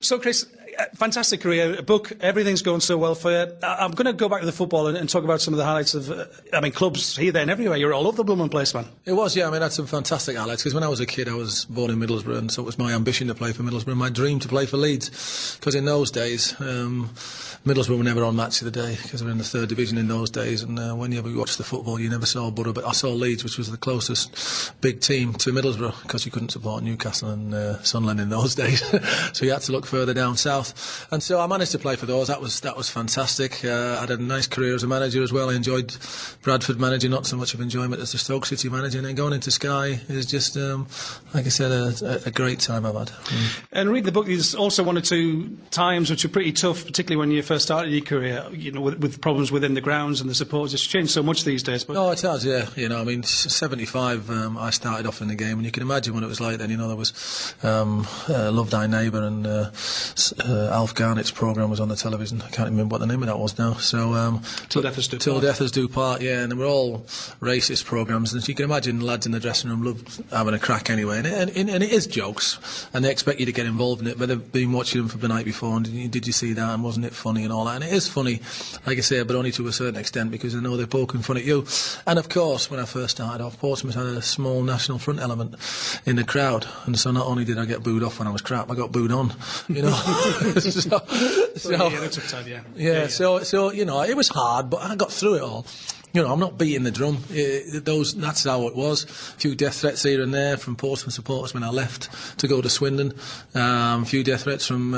So, Chris, fantastic career, a book, everything's going so well for you. I'm going to go back to the football and talk about some of the highlights of, clubs here, there and everywhere. You're all over the blooming place, man. It was, yeah. I had some fantastic highlights, because when I was a kid, I was born in Middlesbrough, and so it was my ambition to play for Middlesbrough, my dream to play for Leeds, because in those days, Middlesbrough were never on Match of the Day, because they were in the third division in those days, and when you ever watched the football, you never saw Borough, but I saw Leeds, which was the closest big team to Middlesbrough, because you couldn't support Newcastle and Sunderland in those days, so you had to look further down south. And so I managed to play for those. That was fantastic. I had a nice career as a manager as well. I enjoyed Bradford managing, not so much of enjoyment as the Stoke City manager. And then going into Sky is just, like I said, a great time I've had. And reading the book, there's also one or two times which are pretty tough, particularly when you first started your career, with problems within the grounds and the supporters. It's changed so much these days. But... Oh, it has, yeah. 75, I started off in the game, and you can imagine what it was like then. There was Love Thy Neighbour, and Alf Garnett's programme was on the television. I can't remember what the name of that was now. So Till Death Us Do Part, yeah. And they were all racist programmes, and so you can imagine lads in the dressing room loved having a crack anyway. And it is jokes, and they expect you to get involved in it, but they've been watching them for the night before, and did you see that, and wasn't it funny and all that. And it is funny, like I say, but only to a certain extent, because they know they're poking fun at you. And of course, when I first started off, Portsmouth had a small National Front element in the crowd, and so not only did I get booed off when I was crap, I got booed on, So it was hard, but I got through it all. I'm not beating the drum. That's how it was. A few death threats here and there from Portsmouth supporters when I left to go to Swindon. A few death threats from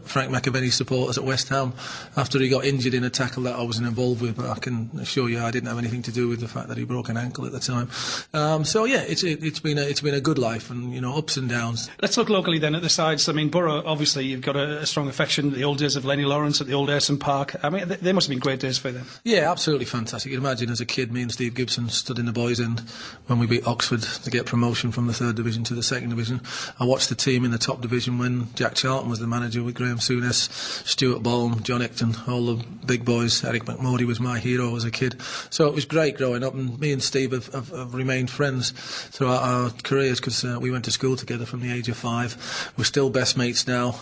Frank McAvenny supporters at West Ham after he got injured in a tackle that I wasn't involved with. But I can assure you I didn't have anything to do with the fact that he broke an ankle at the time. It's been a good life, and ups and downs. Let's look locally then at the sides. Borough, obviously, you've got a strong affection. The old days of Lenny Lawrence at the old Ayresome Park. They must have been great days for them. Yeah, absolutely fantastic. You'd imagine as a kid, me and Steve Gibson stood in the boys' end when we beat Oxford to get promotion from the third division to the second division. I watched the team in the top division when Jack Charlton was the manager, with Graham Souness, Stuart Ballm, John Ecton, all the big boys. Eric McMurdy was my hero as a kid. So it was great growing up, and me and Steve have remained friends throughout our careers, because we went to school together from the age of 5. We're still best mates now.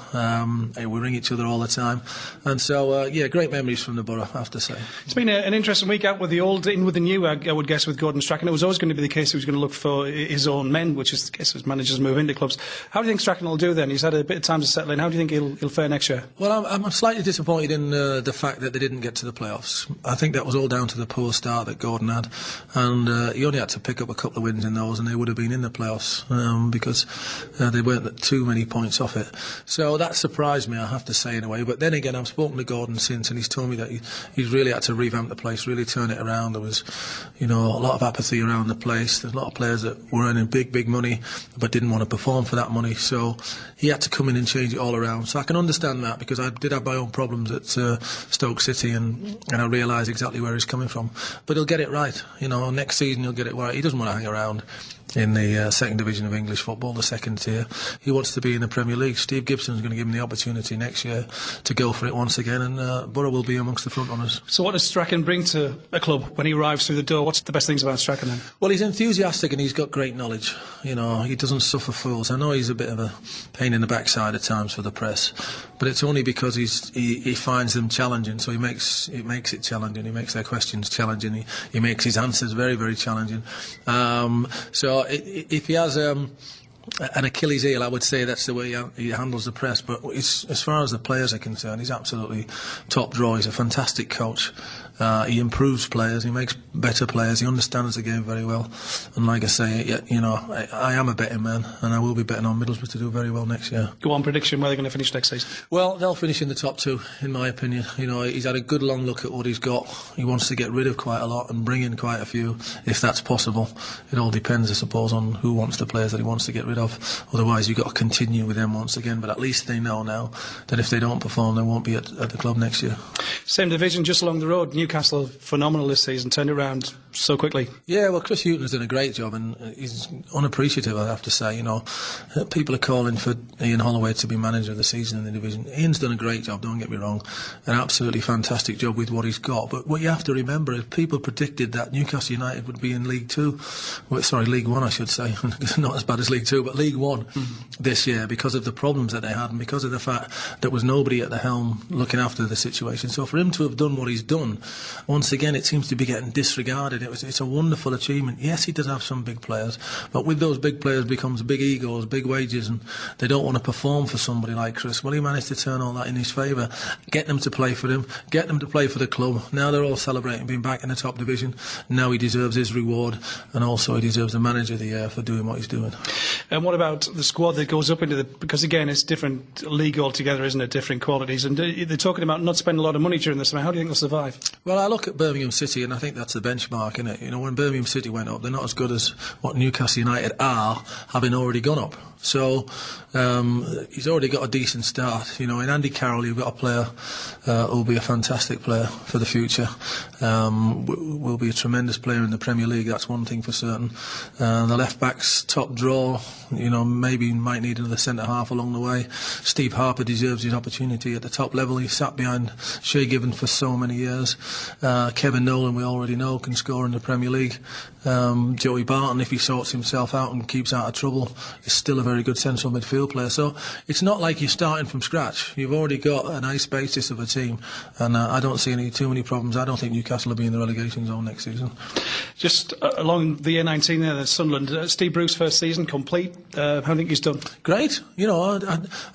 We ring each other all the time, and so great memories from the Borough, I have to say. It's been an interesting week out with the old in with the new, I would guess, with Gordon Strachan. It was always going to be the case he was going to look for his own men, which is the case as managers move into clubs. How do you think Strachan will do then? He's had a bit of time to settle in. How do you think he'll fare next year? Well, I'm slightly disappointed in the fact that they didn't get to the playoffs. I think that was all down to the poor start that Gordon had, and he only had to pick up a couple of wins in those, and they would have been in the playoffs, because they weren't too many points off it. So that surprised me, I have to say, in a way. But then again, I've spoken to Gordon since, and he's told me that he's really had to revamp the place, really turn it around. There was, a lot of apathy around the place. There's a lot of players that were earning big money but didn't want to perform for that money. So he had to come in and change it all around. So I can understand that, because I did have my own problems at Stoke City, and I realise exactly where he's coming from. But he'll get it right. Next season he'll get it right. He doesn't want to hang around in the second division of English football, the second tier. He wants to be in the Premier League. Steve Gibson's going to give him the opportunity next year to go for it once again, and Borough will be amongst the front runners. So what does Strachan bring to a club when he arrives through the door? What's the best things about Strachan then? Well, he's enthusiastic, and he's got great knowledge. He doesn't suffer fools. I know he's a bit of a pain in the backside at times for the press, but it's only because he finds them challenging, so he makes it challenging. He makes their questions challenging. He makes his answers very, very challenging. So if he has an Achilles heel, I would say that's the way he handles the press. But as far as the players are concerned, he's absolutely top draw. He's a fantastic coach. He improves players. He makes better players. He understands the game very well. And like I say, I am a betting man, and I will be betting on Middlesbrough to do very well next year. Go on, prediction, where they're going to finish next season? Well, they'll finish in the top 2, in my opinion. He's had a good long look at what he's got. He wants to get rid of quite a lot and bring in quite a few, if that's possible. It all depends, I suppose, on who wants the players that he wants to get rid of. Otherwise, you've got to continue with them once again. But at least they know now that if they don't perform, they won't be at the club next year. Same division, just along the road. Newcastle, phenomenal this season, turned around so quickly. Yeah, well, Chris Hughton's done a great job, and he's unappreciative, I have to say. You know, people are calling for Ian Holloway to be manager of the season in the division. Ian's done a great job, don't get me wrong, an absolutely fantastic job with what he's got. But what you have to remember is people predicted that Newcastle United would be in League 2, League 1, I should say, not as bad as League 2, but League 1 this year, because of the problems that they had and because of the fact there was nobody at the helm looking after the situation. So for him to have done what he's done, once again, it seems to be getting disregarded. It's a wonderful achievement. Yes, he does have some big players, but with those big players becomes big egos, big wages, and they don't want to perform for somebody like Chris. Well, he managed to turn all that in his favour, get them to play for him, get them to play for the club. Now they're all celebrating being back in the top division. Now he deserves his reward, and also he deserves the manager of the year for doing what he's doing. And what about the squad that goes up into the... Because again, it's different league altogether, isn't it? Different qualities. And they're talking about not spending a lot of money during the summer. How do you think they'll survive? Well, I look at Birmingham City, and I think that's the benchmark, isn't it? You know, when Birmingham City went up, they're not as good as what Newcastle United are, having already gone up. So he's already got a decent start. You know, in Andy Carroll, you've got a player who'll be a fantastic player for the future. Will be a tremendous player in the Premier League. That's one thing for certain. The left back's top draw. You know, maybe might need another centre half along the way. Steve Harper deserves his opportunity at the top level. He sat behind Shea Given for so many years. Kevin Nolan, we already know, can score in the Premier League. Joey Barton, if he sorts himself out and keeps out of trouble, is still a very good central midfield player. So it's not like you're starting from scratch. You've already got a nice basis of a team, and I don't see too many problems. I don't think Newcastle will be in the relegation zone next season. Just along the year 19 there, Sunderland, Steve Bruce first season complete. How do you think he's done? Great. You know,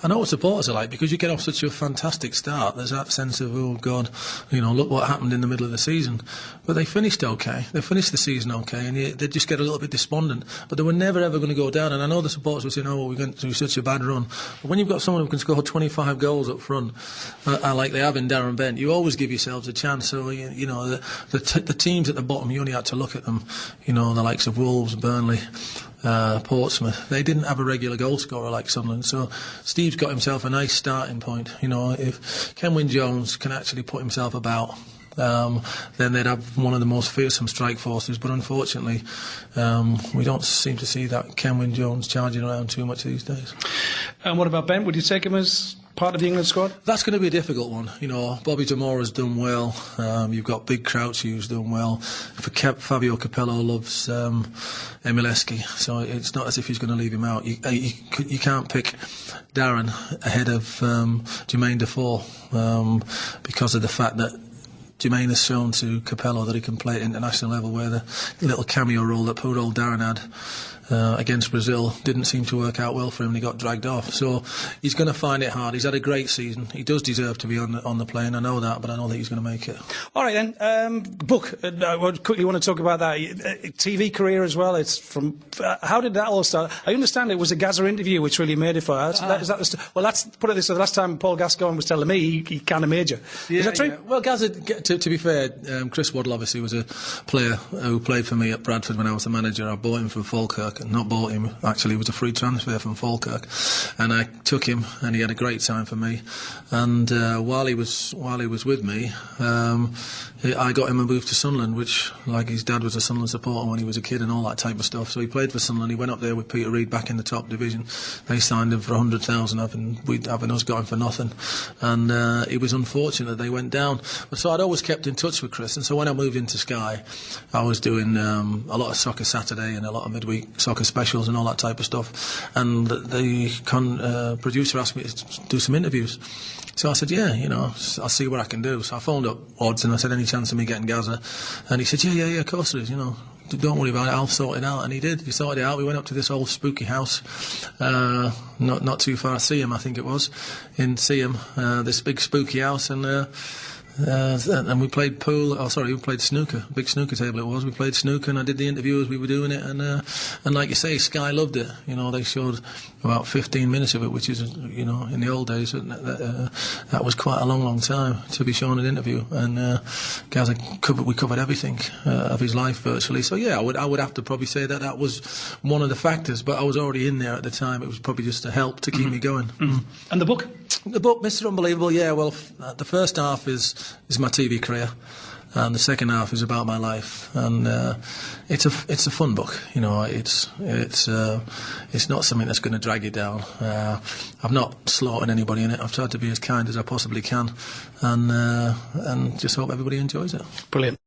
I know what supporters are like, because you get off such a fantastic start. There's that sense of, oh God, you know, look what happened in the middle of the season. But they finished okay. They finished the season okay, and they just get a little bit despondent. But they were never ever going to go down. And I know the supporters were saying, oh, well, we're going through such a bad run. But when you've got someone who can score 25 goals up front, like they have in Darren Bent, you always give yourselves a chance. So you know, the teams at the bottom, you only had to look at them. You know, the likes of Wolves, Burnley, Portsmouth, they didn't have a regular goal scorer like Sunderland. So Steve's got himself a nice starting point. You know, if Kenwyne Jones can actually put himself about, then they'd have one of the most fearsome strike forces. But unfortunately, we don't seem to see that Kenwyne Jones charging around too much these days. And what about Bent? Would you take him as part of the England squad? That's going to be a difficult one. You know, Bobby Damora's done well. You've got Big Crouch, who's done well. Fabio Capello loves Emileski, so it's not as if he's going to leave him out. You can't pick Darren ahead of Jermaine Defoe because of the fact that Jermaine has shown to Capello that he can play at international level, where the little cameo role that poor old Darren had against Brazil didn't seem to work out well for him, and he got dragged off. So he's going to find it hard. He's had a great season. He does deserve to be on the plane. I know that, but I don't think he's going to make it. All right then, book. I quickly want to talk about that. TV career as well. It's from. How did that all start? I understand it was a Gazza interview which really made it for us. Well, let's put it this way. The last time Paul Gascoigne was telling me, he kind of made you. Yeah, is that true? Yeah. Well, Gazza, to be fair, Chris Waddle obviously was a player who played for me at Bradford when I was the manager. I bought him from Falkirk. Not bought him, actually, it was a free transfer from Falkirk, and I took him, and he had a great time for me. And while he was with me, I got him a move to Sunderland, which, like, his dad was a Sunderland supporter when he was a kid and all that type of stuff. So he played for Sunderland. He went up there with Peter Reid back in the top division. They signed him for 100,000, having us got him for nothing. And it was unfortunate they went down. But so I'd always kept in touch with Chris. And so when I moved into Sky, I was doing a lot of Soccer Saturday and a lot of midweek soccer specials and all that type of stuff. And the producer asked me to do some interviews. So I said, yeah, you know, I'll see what I can do. So I phoned up Odds and I said, any chance of me getting Gazza? And he said, yeah, of course there is, you know. Don't worry about it, I'll sort it out. And he did. He sorted it out. We went up to this old spooky house, not too far, Seaham, I think it was, in Seaham, this big spooky house, and we played pool. Oh, sorry, we played snooker. Big snooker table it was. We played snooker, and I did the interview as we were doing it. And like you say, Sky loved it. You know, they showed about 15 minutes of it, which is, you know, in the old days, that was quite a long time to be shown an interview. And we covered everything of his life virtually. So yeah, I would have to probably say that was one of the factors. But I was already in there at the time. It was probably just a help to keep me going. And the book, Mr. Unbelievable. Yeah, well, the first half is my TV career. and the second half is about my life. And it's a fun book. You know, it's not something that's going to drag you down. I've not slaughtered anybody in it. I've tried to be as kind as I possibly can, and just hope everybody enjoys it. Brilliant.